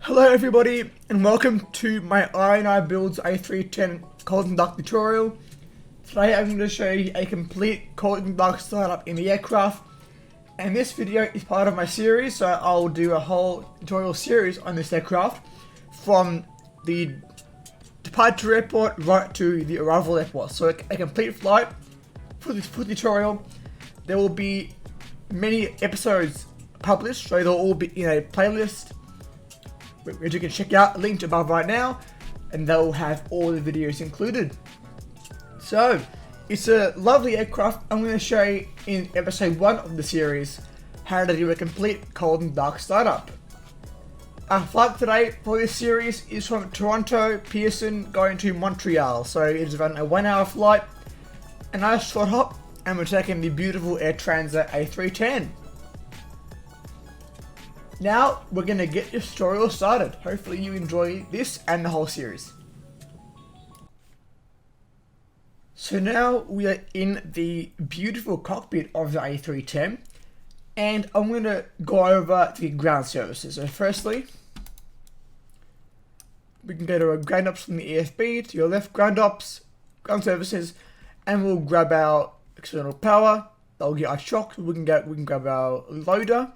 Hello everybody and welcome to my iniBuilds A310 cold and dark tutorial. Today I'm going to show you a complete cold and dark startup in the aircraft, and this video is part of my series, so I'll do a whole tutorial series on this aircraft from the departure airport right to the arrival airport. So a complete flight for this tutorial. There will be many episodes published, so they'll all be in a playlist which you can check out, linked above right now, and they'll have all the videos included. So, it's a lovely aircraft. I'm going to show you in episode 1 of the series how to do a complete cold and dark startup. Our flight today for this series is from Toronto Pearson going to Montreal, so it's around a 1 hour flight, a nice short hop, and we're taking the beautiful Air Transat A310. Now, we're going to get this tutorial started. Hopefully you enjoy this and the whole series. So now we are in the beautiful cockpit of the A310, and I'm going to go over the ground services. So firstly, we can go to our ground ops from the EFB, to your left, ground ops, ground services, and we'll grab our external power. That'll get our shock. We can grab our loader,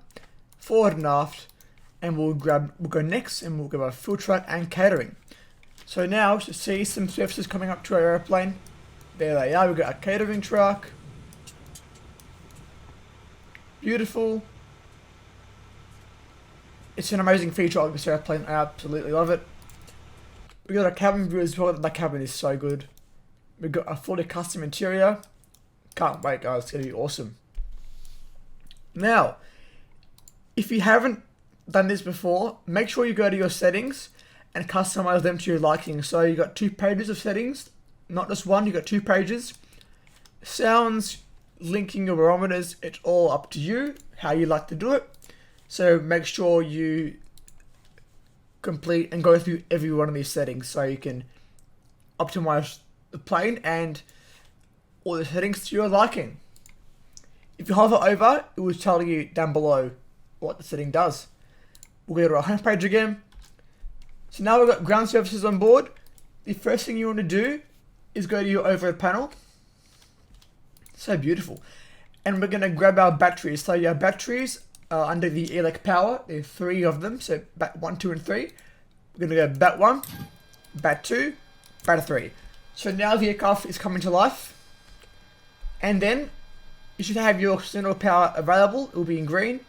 forward and aft, and we'll go next and we'll grab our fuel truck and catering. So now to see some services coming up to our airplane. There they are. We've got a catering truck. Beautiful. It's an amazing feature of this airplane. I absolutely love it. We got a cabin view as well. The cabin is so good. We've got a fully custom interior. Can't wait, guys. It's gonna be awesome. Now, if you haven't done this before, make sure you go to your settings and customize them to your liking. So you got 2 pages of settings, not just one, you got 2 pages. Sounds, linking your barometers, it's all up to you, how you like to do it. So make sure you complete and go through every one of these settings so you can optimize the plane and all the settings to your liking. If you hover over, it will tell you down below what the setting does. We'll go to our home page again. So now we've got ground services on board. The first thing you want to do is go to your overhead panel. So beautiful. And we're going to grab our batteries. So your batteries are under the elec power. There are 3 of them. So bat 1, 2, and 3. We're going to go bat 1, bat 2, bat 3. So now the aircraft is coming to life. And then you should have your external power available. It will be in green.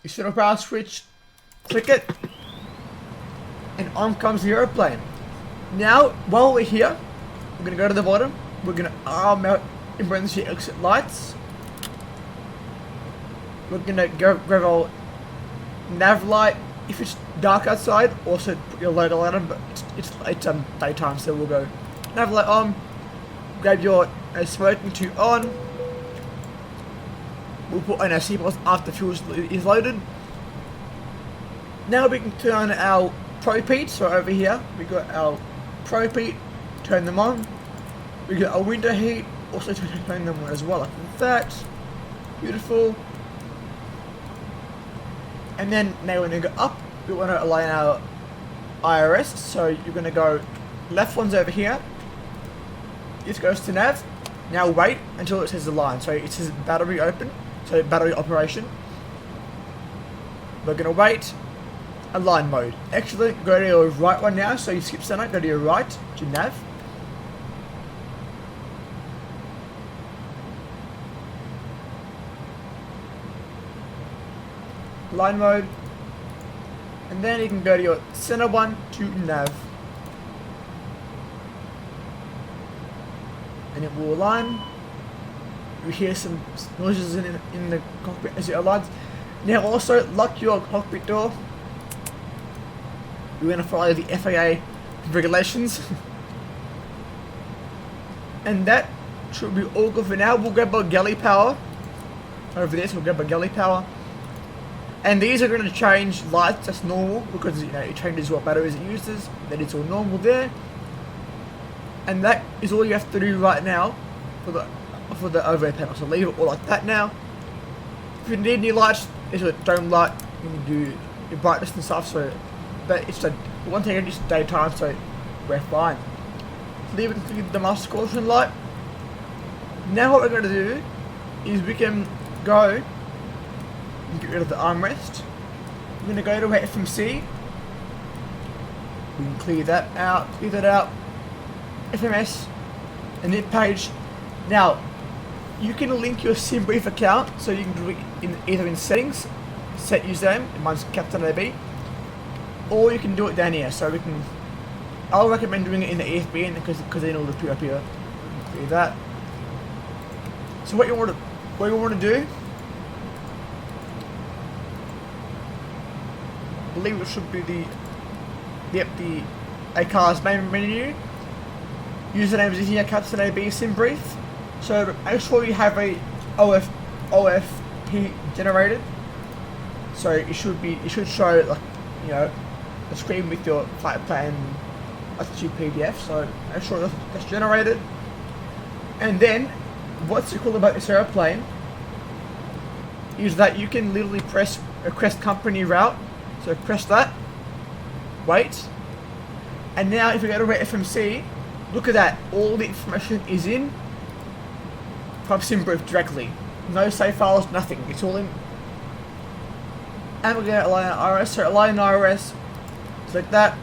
External power switch, click it, and on comes the airplane. Now, while we're here, we're going to go to the bottom, we're going to arm out emergency exit lights. We're going to grab our nav light. If it's dark outside, also put your loader light on, but it's daytime, so we'll go nav light on, grab your smoking tube on. We'll put on our seatbelts after fuel is loaded. Now we can turn on our propede. So over here we got our propede, turn them on. We got our window heat, also to turn them on as well, like that. Beautiful. And then now when you go up, we want to align our IRS. So you're going to go left one's over here. This goes to nav. Now wait until it says align. So it says battery open. So battery operation. We're going to wait. Align mode. Excellent. Go to your right one now. So you skip center. Go to your right. To nav. Align mode. And then you can go to your center one to nav. And it will align. You hear some noises in the cockpit as it aligns. Now also lock your cockpit door. We're going to follow the FAA regulations. And that should be all good for now. We'll grab our galley power. Over there, so we'll grab our galley power. And these are going to change lights, that's normal, because it changes what batteries it uses. That is all normal there. And that is all you have to do right now for the overhead panel. So leave it all like that now. If you need any lights, there's a dome light. You can do your brightness and stuff, so but it's one thing it's daytime, so we're fine. Leave it to the master caution light. Now what we're going to do is we can go and get rid of the armrest. We're going to go to our FMC. We can clear that out, FMS, and hit page. Now, you can link your Simbrief account, so you can do it either in settings, set username, mine's Captain AB, or you can do it down here. So we can, I'll recommend doing it in the EFBN because then it'll appear up here. Clear that. So what you want to do, I believe it should be the ACAR's main menu. Username is here, Captain AB Simbrief. So make sure you have a OFP generated. So it should show, like, you know, a screen with your flight plan attitude PDF. So make sure that's generated. And then what's so cool about this airplane is that you can literally press request company route. So press that, wait, and now if we go to our FMC, look at that, all the information is in from Simbrief directly. No save files, nothing, it's all in. And we're going to align our IRS, so align IRS, select that.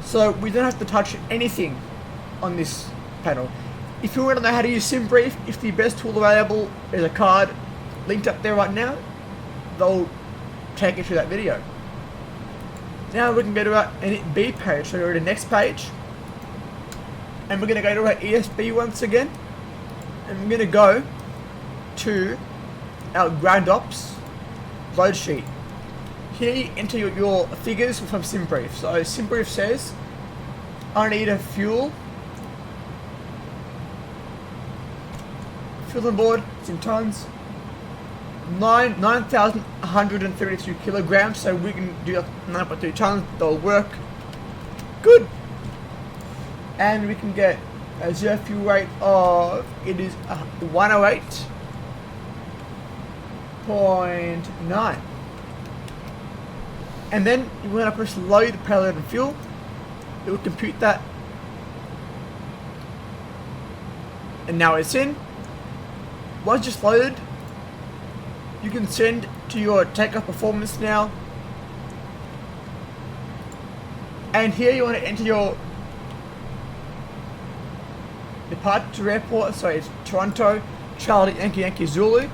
So we don't have to touch anything on this panel. If you want to know how to use Simbrief, if the best tool available is a card linked up there right now, they'll take you through that video. Now we can go to our B page, so go to the next page, and we're going to go to our ESB once again, and we're going to go to our ground ops load sheet. Here you enter your figures from Simbrief. So Simbrief says, I need a fuel on board, it's in tons, 9,132 kilograms, so we can do 9.2 tons, that'll work. Good. And we can get a zero fuel rate of, it is 108.9. And then you want to press load payload and fuel, it will compute that. And now it's in. Once it's loaded, you can send to your takeoff performance now. And here you want to enter your departure airport, so it's Toronto, Charlie, Yankee, Zulu.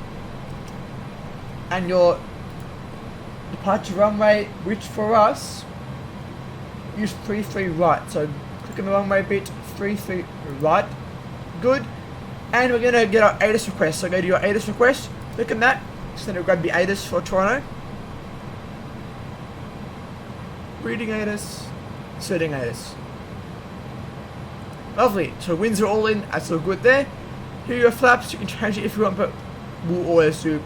And your departure runway, which for us, use 33 right. So click on the runway bit, 33 right. Good. And we're going to get our ATIS request. So go to your ATIS request, click on that. Just going to grab the ATIS for Toronto. Reading ATIS, inserting ATIS. Lovely. So winds are all in, that's all good there. Here are your flaps, you can change it if you want, but we'll always do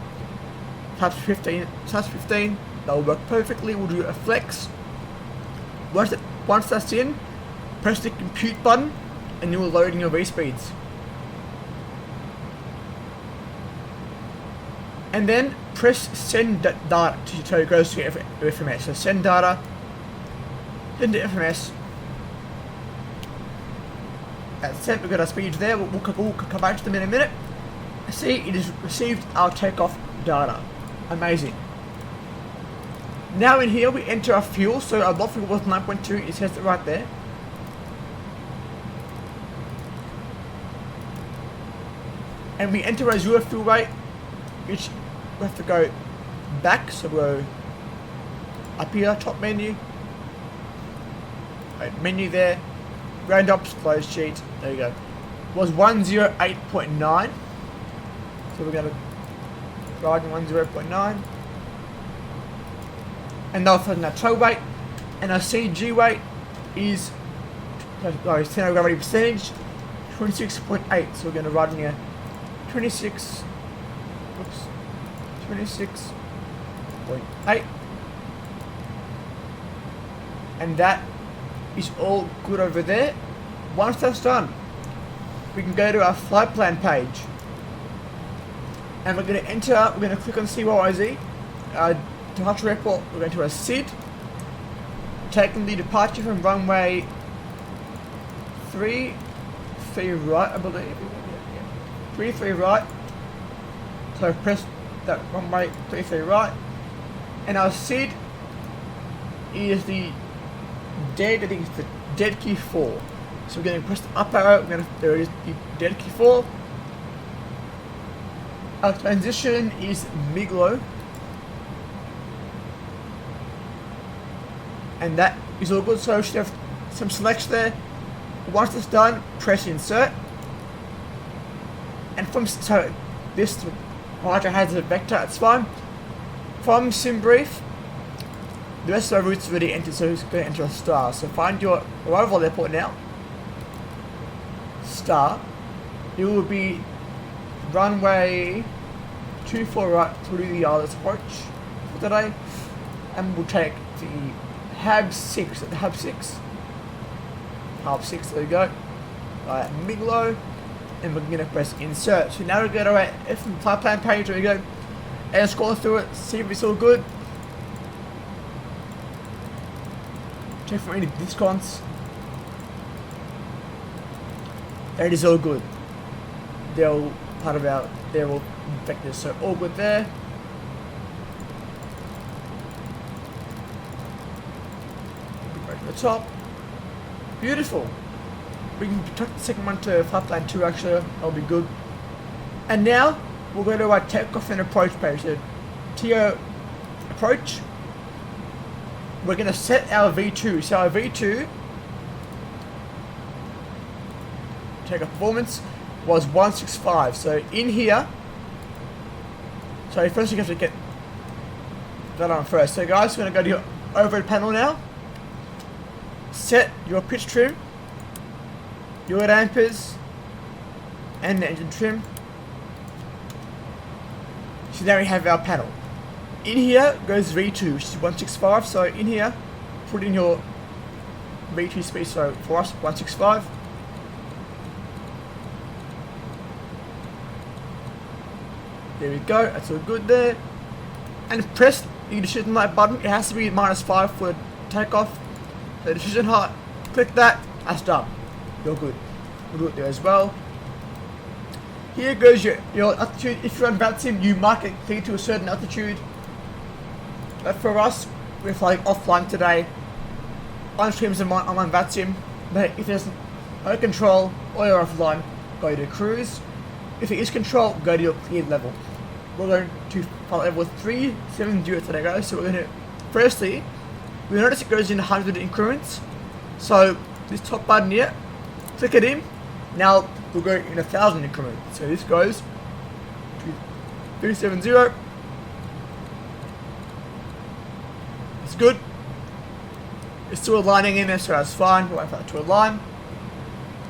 flaps 15, that'll work perfectly. We'll do a flex. Once that's in, press the compute button and you will load in your V-speeds. And then press send data so it goes to FMS. So send data, send to FMS. That's sent, we've got our speeds there, we'll come back to them in a minute. See, it has received our takeoff data. Amazing. Now in here we enter our fuel, so our block fuel was 9.2, it says it right there. And we enter our zero fuel rate, which we have to go back, so we'll go up here, top menu, right, menu there, ground ops, close sheet, there you go. Was 108.9, so we're going to ride 108.9, and now for our tow weight, and our CG weight is, center of gravity percentage, 26.8, so we're going to ride in here 26.8, and that is all good over there. Once that's done, we can go to our flight plan page, and we're going to enter, we're going to click on CYZ, departure airport, we're going to a SID, taking the departure from runway 3 right, I believe. 3 right. So press that runway 3 right, and our SID is the dead. I think it's the dead key 4. So we're going to press the up arrow. There is the dead key 4. Our transition is MIG-low, and that is all good. So we should have some selects there. Once it's done, press insert, and so this highlighter has a vector. It's fine. From Simbrief, the rest of our route's already entered, so it's going to enter a star. So find your arrival airport now. Star. It will be runway 24 right through the Addons approach for today, and we'll take the HAB 6 at the HAB 6. HAB 6, there we go. MIG-low, and we're going to press insert. So now we go to our flight plan page. There we go, and scroll through it, see if it's all good. Check for any discounts. It is all good. They're all part of our, they're all vectors, so all good there. Right to the top. Beautiful. We can take the second one to flight plan 2 actually, that'll be good. And now we'll go to our takeoff and approach page. So TO approach. We're going to set our V2. So our V2 takeoff performance was 165. So in here, so first you have to get that on first. So guys, we're going to go to your overhead panel now. Set your pitch trim, your dampers, and the engine trim. So now we have our panel. In here goes V2, which is 165. So in here, put in your V2 speed. So for us, 165. There we go, that's all good there. And press the decision light button. It has to be -5 for takeoff. The decision height, click that, that's done. You're good. We'll do it there as well. Here goes your altitude. If you're on VStates, you might get cleared to a certain altitude. But for us, we're flying offline today. On streams I'm on VStates, but if there's no control or you're offline, go to cruise. If it is control, go to your cleared level. We're going to flight level 370 today, guys. So we're going to, firstly, we notice it goes in 100 increments. So this top button here, click it in. Now we'll go in 1,000 increments. So this goes to 370. It's good. It's still aligning in there, so that's fine. We'll wait for that to align.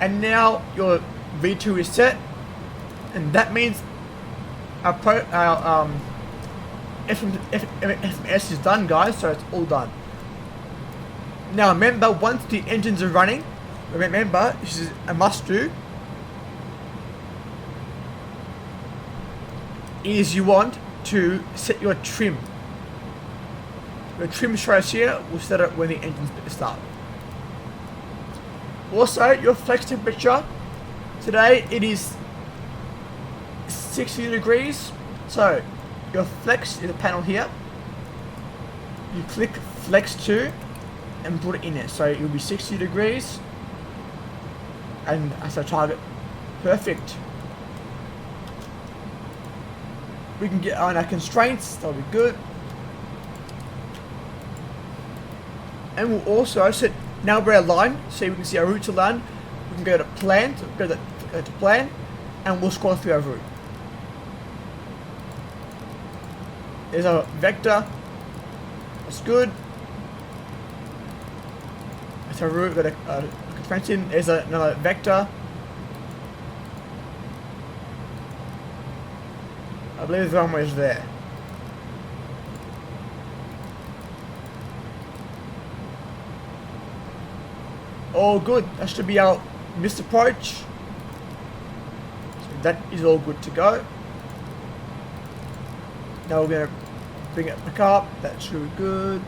And now your V2 is set, and that means our FMS is done, guys. So it's all done. Now remember, once the engines are running, remember this is a must do. Is you want to set your trim. The trim choice here, we'll set it when the engines start. Also, your flex temperature, today it is 60 degrees. So, your flex is a panel here. You click flex 2 and put it in there. So, it will be 60 degrees. And that's our target. Perfect. We can get on our constraints, that'll be good. And we'll also set, now we're aligned, so we can see our route to land. We can go to plan, so go to plan, and we'll scroll through our route. There's our vector, that's good. That's our route, got a convention, there's another vector. I believe the runway is there. All good. That should be our missed approach. So that is all good to go. Now we're going to bring it back up. That should be good.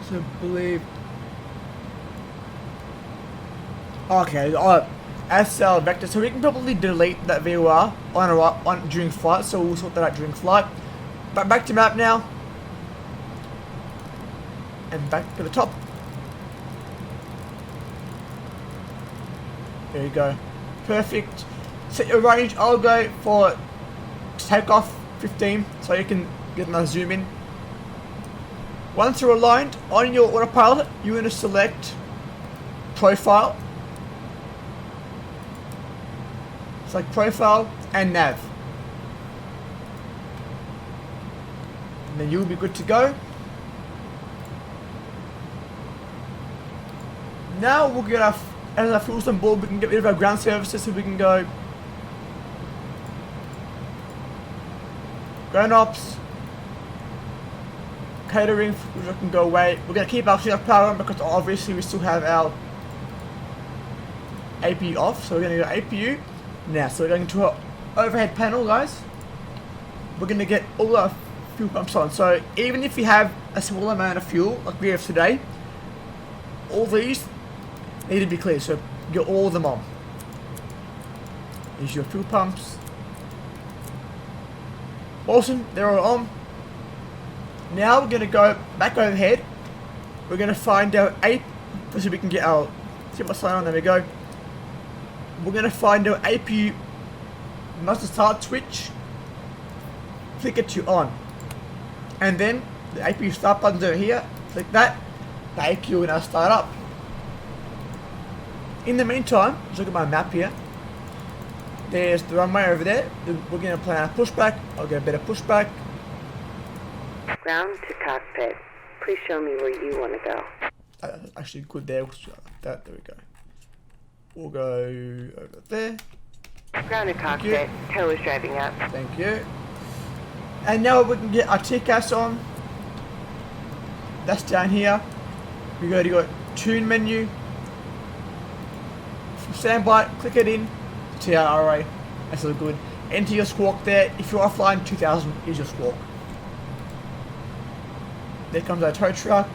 So believe. Okay, SL vector. So we can probably delete that VOR on during flight. So we'll sort that out during flight. But back to map now, and back to the top. There you go. Perfect. Set your range. I'll go for takeoff 15, so you can get a zoom in. Once you're aligned on your autopilot, you're going to select profile. Select profile and nav. And then you'll be good to go. Now we'll get our fuels on board. We can get rid of our ground services, so we can go ground ops, catering, which can go away. We're going to keep our power on because obviously we still have our APU off. So we're going to go APU now. So we're going to our overhead panel, guys. We're going to get all our fuel pumps on. So even if you have a small amount of fuel like we have today, all these need to be clear. So get all of them on. Here's your fuel pumps. Awesome, they're all on. Now we're going to go back overhead. We're going to find our so we can get our, set my sign on, there we go. We're going to find our APU master start switch, flick it to on. And then the APU start button's over here, click that, the APU will now start up. In the meantime, let's look at my map here. There's the runway over there. We're going to plan a pushback. I'll get a better pushback. Ground to cockpit. Please show me where you want to go. That's actually good there. There we go. We'll go over there. Ground to cockpit. Tow is driving up. Thank you. And now we can get our TCAS on. That's down here. We go tune menu. Standby, click it in. TRRA, that's all good. Enter your squawk there. If you're offline, 2000 is your squawk. There comes our tow truck.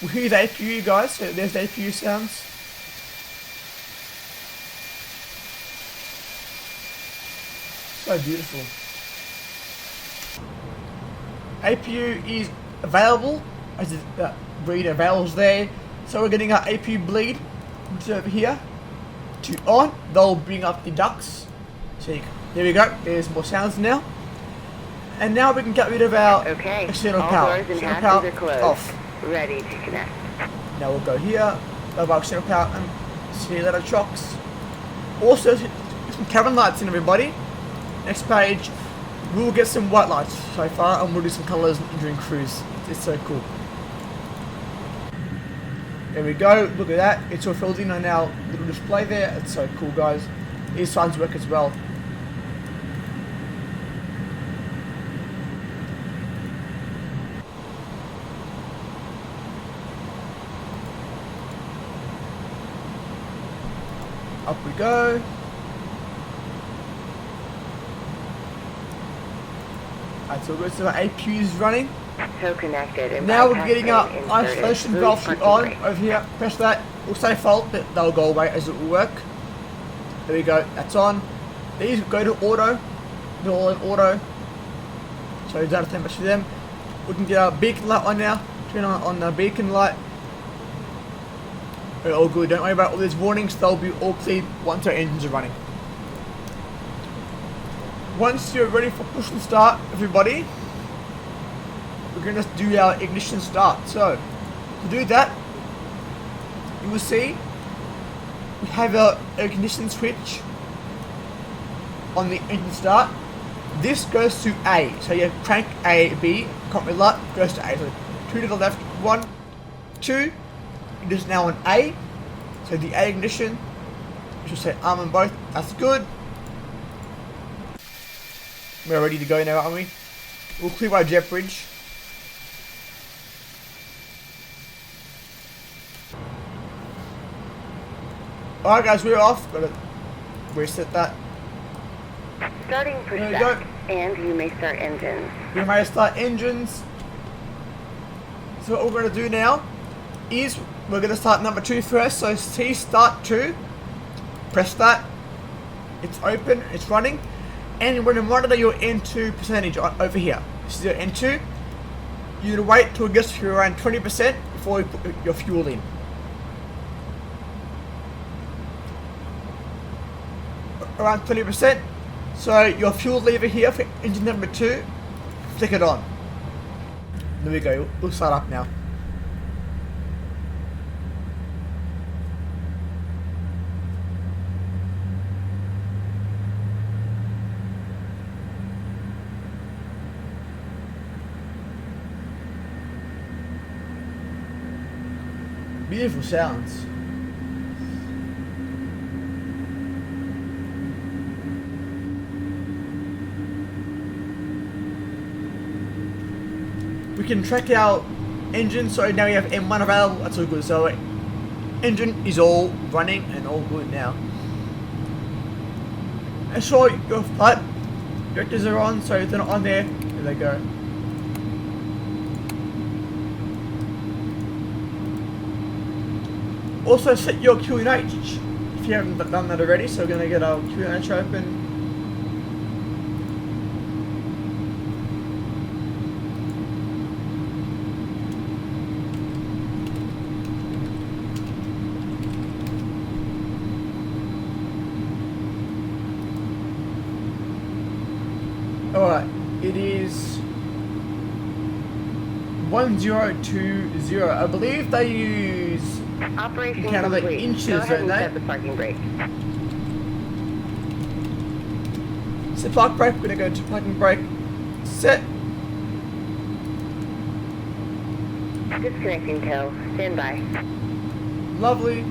We'll hear the APU, guys. So there's the APU sounds. So beautiful. APU is available, as the read avails there. So we're getting our APU bleed, which is over here, to on. They'll bring up the ducts. So there we go. There's more sounds now. And now we can get rid of our external power. External power are closed. Off. Ready to connect. Now we'll go here, over our external power, and see that our shocks. Also, some cabin lights in, everybody. Next page, we'll get some white lights so far, and we'll do some colours during cruise. It's so cool. There we go, look at that, it's all filled in on our little display there. It's so cool, guys. These signs work as well. Up we go. That's all good, so our APU is running. So connected. And now we're getting our isolation valve on over here. Press that. We'll say fault, but they'll go away as it will work. There we go. That's on. These go to auto. They're all in auto. So you don't have to much for them. We can get our beacon light on now. Turn on the beacon light. We're all good. Don't worry about all these warnings. They'll be all cleared once our engines are running. Once you're ready for push and start, everybody, we're going to do our ignition start. So, to do that, you will see we have our ignition switch on the engine start. This goes to A. So you crank A, B, cockpit light goes to A. So 2 to the left, 1, 2. It is now on A. So the A ignition, we should say arm on both. That's good. We're ready to go now, aren't we? We'll clear our jet bridge. Alright guys, we're off. Gotta reset that. Starting There we go. pushback, and you may start engines. We may start engines. So what we're going to do now is we're going to start number 2 first. So C start 2. Press that. It's open. It's running. And we're going to monitor your N2 percentage over here. This is your N2. You need to wait till it gets to around 20% before you put your fuel in. Around 20%. So your fuel lever here for engine number 2, flick it on. There we go, we'll start up now. Beautiful sounds. We can track our engine, so now we have M1 available, that's all good. So engine is all running and all good now. And sure, your flight directors are on, so if they're not on there, there they go. Also set your QNH if you haven't done that already, so we're going to get our QNH open. Alright, it is 1020. I believe they use Operation kind of like complete. inches, Go ahead don't and they? set the parking brake. Set park brake, we're gonna go to parking brake. Set. Disconnecting tow. Stand by. Lovely.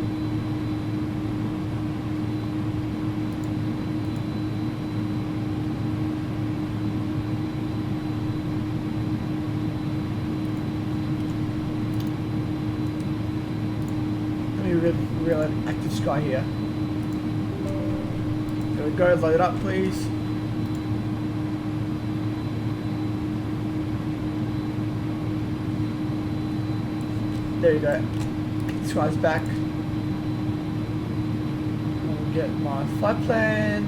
Real active sky here. There we go, load it up please. There you go. Sky's back. We'll get my flight plan.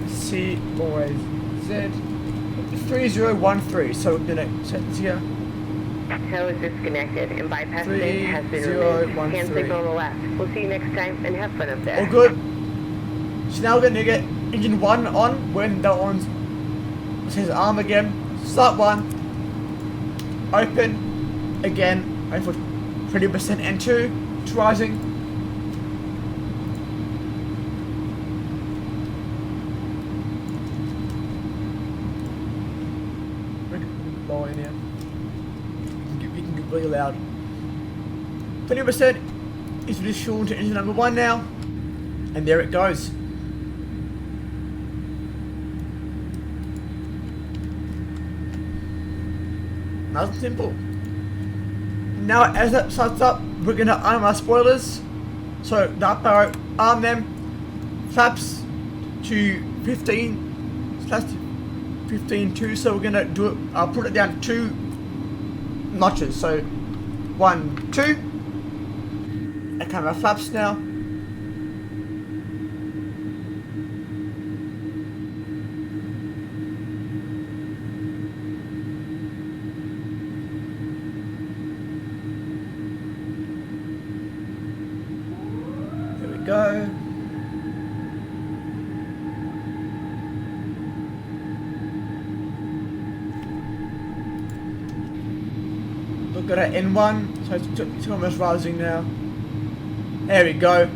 C always Z. 3013, so we're gonna set this here. Tow is disconnected and bypass 3013. lane has been removed. Hand signal on the left. We'll see you next time and have fun up there. All good. So now we're gonna get engine 1 on when that one's says arm again. Start 1. Open again. Wait for 20% N2. It's rising. Lower in here. You can get really loud. 20% is reduced fuel to engine number 1 now. And there it goes. Nice and simple. Now as that starts up, we're going to arm our spoilers. So dark barrow, arm them. Flaps to 15. Flaps to 15.2, so we're going to do it, I'll put it down 2 notches. So 1, 2. And kind of our flaps now. There we go. Look at our N1, so it's almost rising now. There we go.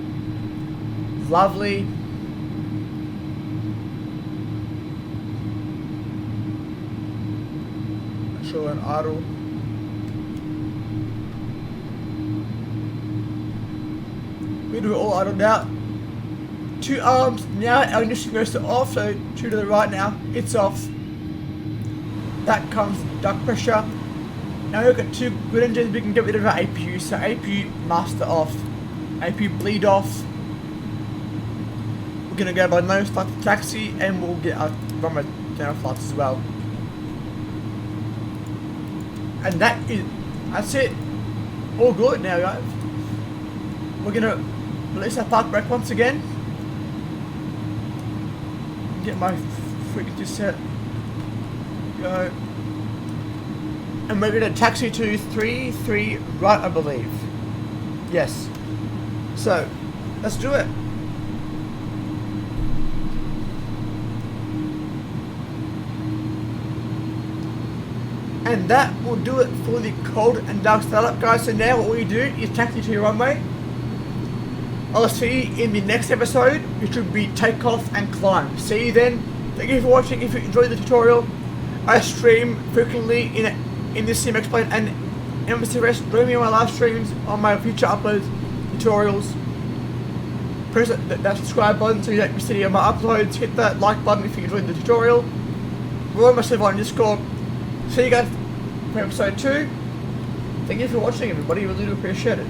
Lovely. Show an idle. We do it all idled out. 2 arms, now our ignition goes to off, so 2 to the right now, it's off. That comes duct pressure. Now we've got 2 good engines, we can get rid of our APU, so APU master off. AP bleed off. We're gonna go by no start to taxi, and we'll get our runway down flights as well. And that's it. All good now, guys. We're gonna release our park brake once again. Get my frequency set. Go. And we're gonna taxi to 33 right, I believe. Yes. So, let's do it. And that will do it for the cold and dark startup, guys. So now what we do is taxi to your runway. I'll see you in the next episode, which will be takeoff and climb. See you then. Thank you for watching. If you enjoyed the tutorial, I stream frequently in this SimExpo and MSFS. Join me on my live streams, on my future uploads, tutorials. Press that subscribe button so you don't miss any of my uploads. Hit that like button if you enjoyed the tutorial. We're on my server on Discord. See you guys for episode 2. Thank you for watching, everybody. We really do appreciate it.